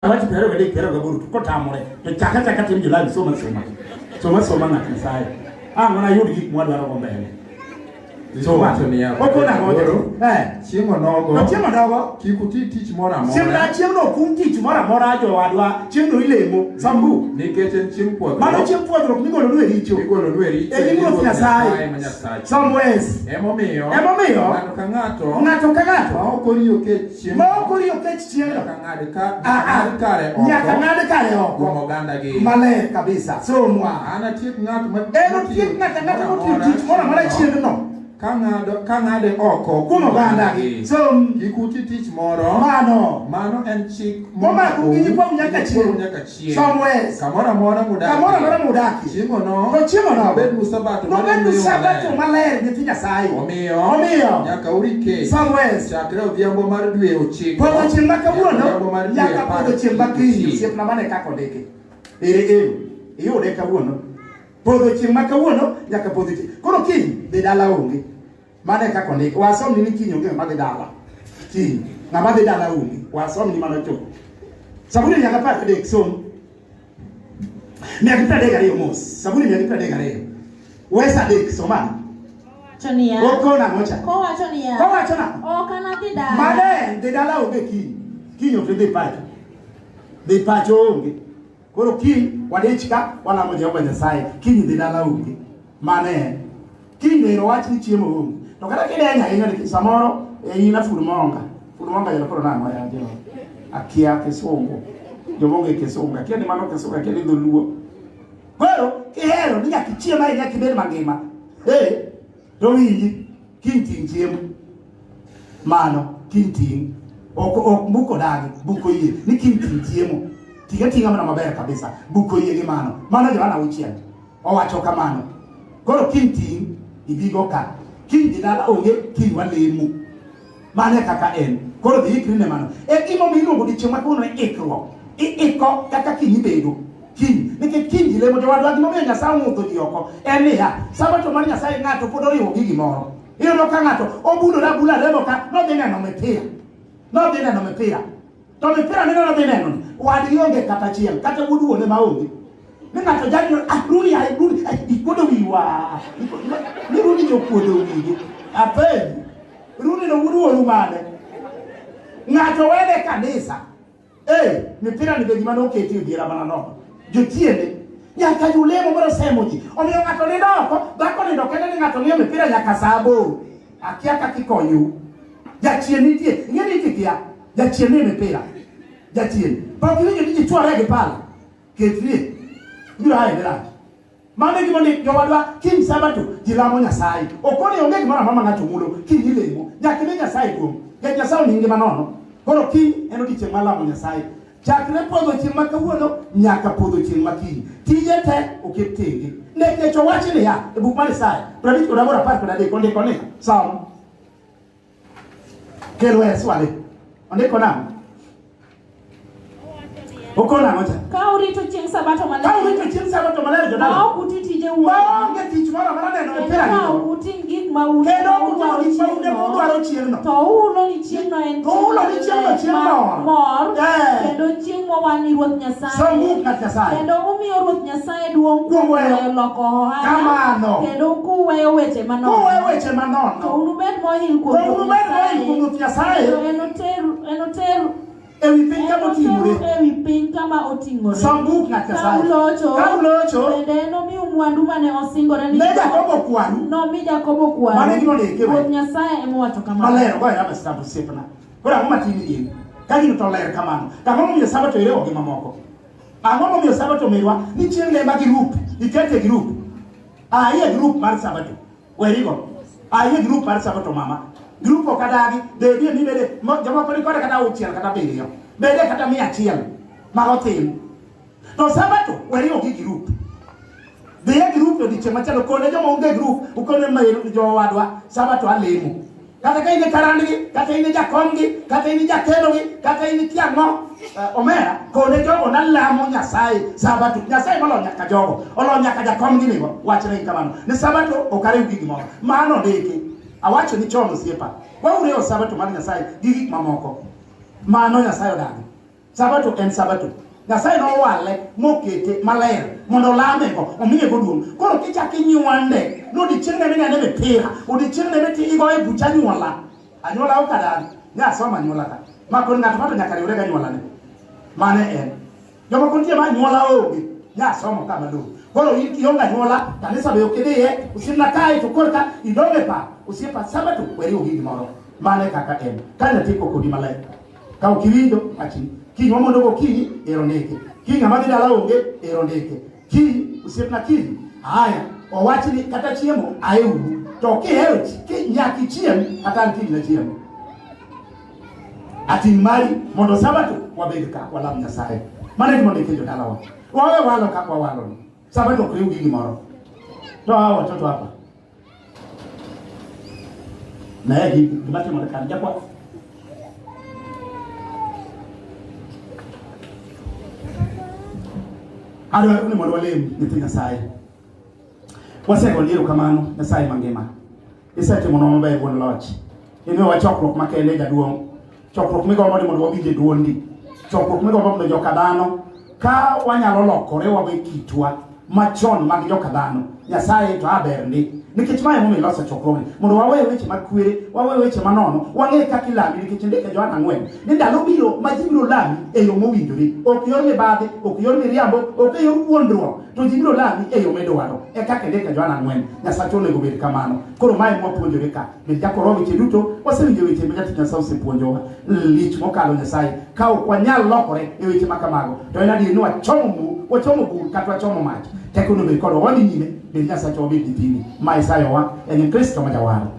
Awachi pero gade pero gaburu ko tamore to chaka tim julai soma ng'at Nyasaye ng'ona yud gik mwadwaro go mbele so wacho ni ya okona godo chiemo nogo kikuti tich mora mora chiemo no kum tich mora jo wadwa chiemo ilemo sambu nikech chiemo puodho mano chiemo puodho migolo nwe richo e Nyasaye somewhere emomiyo ng'ato ka ng'ato okoriyo kech chiemo nyaka ng'ad kare oko oganda gi maler kabisa somwa ana tiek ng'ato ma tich mora chiemo no kang'ade oko kuno ganda gi so kikuti tich moro mano en chik momako gi kwa nyaka chie somewhere kamora mudaki chiemo no bed musabato maler ni Nyasaye omiyo nyaka urike somewhere chakre odhiambo mar dwe ochiko podo chieng' makawuono nyaka podo chieng' makiny siep na mane kako ndeke iyude kawuono podho chieng' makawuono nyaka podho chieng' koro kiny dhi dala onge mane kako ndeke wasom ni kiny onge ma dhi dala kiny ng'ama dhi dala onge wasom ni mana chok sabuni nyaka par kadek som miaka 32 mos sabuni miaka 32 wesa dek somani Chonia. Okona mocha. Ko wacho niya. O kana dhi dala. Mane dhi dala onge kiny ok dhi pacho. Dhi pacho onge. Koro kiny wadechka walamo Jehova Nyasaye kiny dhi dala onge. Mane kiny ero wach ni chiemo onge. To kata kidenya ahinya ni samoro ina furmonga jalo koro nang'o ya jo. Akia Kisungu. Jomonge Kisungu. Akia ni mano Kisungu akia ni dholuo. Koro kihero ni nyaka chiemo ahinya kibed mangima. To winji kiny ting' chiemo mano kiny ting' ok buko dagi buko yie ni kiny ting' chiemo tinga mana maber kabisa buko yie gi mano Johana uchiel owacho kamano koro kiny ting' ibigo ka kiny dhi dala onge kiny walemo mane kaka en koro dhi ikri ne mano gimo miluongo di chieng' makono ikruok iko kaka kiny ibedo kiny nikech kiny ji lemo jowadwa gimomiyo Nyasaye ng'udho ji oko en niya sabato mar Nyasaye ng'ato pod oriwo gi gimoro iyudo ka ng'ato obudore abula lemo ka nodhi neno mipira to mipira neno nodhi neno ni wadgi onge kata chiel kata wuod wuone maonge ni ng'ato janyo runi ikuodo wiwa ni runi nyokuodo wigi apenji runi no wuod wuonu mane ng'ato wene kanisa mipira ni be gima noketi odiera mana nono jotiende nyaka yulemo moro semoji omiyo ng'ato nindo oko dhako nindo kende ni ng'ato ng'iyo mipira nyaka saa 8 akia kaka ikonyo jachien nitie ing'eni tikia jachien ni mipira jachien pok iwinjo ni ji chwore gi pala ketrie biro hae dirach mane gimo ni jowadwa kiny sabato ji lamo Nyasaye okoni onge gimoro amama ng'ato mulo kiny ilemo nyaka ne Nyasaye duong' Nyasaye oningi ngima nono koro kiny en odiochieng' mar lamo Nyasaye chakre podho chieng' makawuono nyaka podho chieng' makiny tije te oket tenge nekech owach niya e buk mar Isaya 58:13 ondiko ni som kelo swale ondiko nang'o okona ngocha ka urito chieng' sabato maler jodala ok uti tije onge tich moro amora neno mipira ka uting gik ma uti kendo udwaro chieng'no to ulo ni chieng'no en mor kendo chieng' mowani Ruoth Nyasaye kendo umiyo Ruoth Nyasaye duong' kuom weyo loko ohala kendo kuweyo weche manono to unubed mohil kuom Ruoth Nyasaye enoteru ewi piny kama oting'ore sambuk ng'at Nyasaye ka ulocho bende nomiyo mwandu mane osingore ni nomi Jakobo kwanu mane gino ndeke Ruoth Nyasaye emowacho kamano maler goyo raba stabu siepna koro ang'o matini in ka gino to ler kamano ang'o momiyo sabato iriwo gi mamoko ang'o momiyo sabato mirwa ni chieng' lema girup ikete girup ayie girup mar sabato werigo ayie girup mar sabato mama grupo kadagi bede ni bede jomoko ni kode kata 6 kata 7 bede kata 100 magotin to sabato weriwo gi group dhiye group to diche machalo kone jomo onge group ukone maero jowadwa sabato alemo kata ka ine karandgi kata ine jakomgi kata ine jakelogi kata ine tiang'o omera kone jogo nalamo Nyasaye sabato Nyasaye malo nyaka jogo olo nyaka jakomgi nigo wachre kamano ni sabato okare gi gimoro mano ndiki awacho ni chono siepa waureo sabato mar Nyasaye gi gik mamoko mano Nyasaye odagi Sabato en sabato. Nyasaye no wale mokete maler mondo lame go omiye go duong. Koro kichaki nywande no di chieng' ne ne pira odi chieng' ne ti igo e bucha nywola anywola okada nya soma nywola ka makon ng'at mato nyaka riwre ga nywola ne mane en joma kuntie ma nywola oge nya somo kama do koro ionga nywola kanisa be okidie usimna kai to korka idonge pa usiepa sabato weri ogi moro mane kaka en kana tiko kodi maler ka ukirido achi ki momo ndogo ki eroneke ki ngama dhi dala onge eroneke ki usiepna ki haya owachi ni kata chiemo aeu to ki hero ki nyaki chiem kata ki na chiemo ati mari mondo sabato wabed ka wala Nyasaye mane mondo kejo dala wa wawe walo ka kwa walo sabato kriu gi moro to hawa watoto hapa na yeye dimati mondo kan jakwa ado ni mondo walem ni Nyasaye wasego ndiro kamano Nyasaye mangima isete mono mabe won loch ino wa chokruok makende jaduong chokruok migomo ni mondo wabije duondi chokruok migomo mondo jokadano ka wanyalo lokore wabe kitwa machon mag jokadano Nyasaye to aberndi nikech mae momi loso chokruok mondo wawe weche mag kwere wawe weche manono wang'e kaka ilami nikech ndike Johana 4 ni ndalo biro ma ji biro lami e yo mowinjore ok yor mibadhi ok yor miriambo ok yor wuondruok to ji biro lami e yo medwaro e kaka ndike Johana 4 Nyasaye onego bed kamano koro mae mwapuonjore ka bed jakoro weche duto wasewinjo weche ma jatich Nyasaye osepuonjowa lich mokalo Nyasaye ka ok wanyal lokore e weche makamago to en adier ni wachomo bur kata wachomo mach teko no bed kodwa wadhi nyime bed Nyasaye obed gi tini ma Isayo wa en Kristo ma jawaro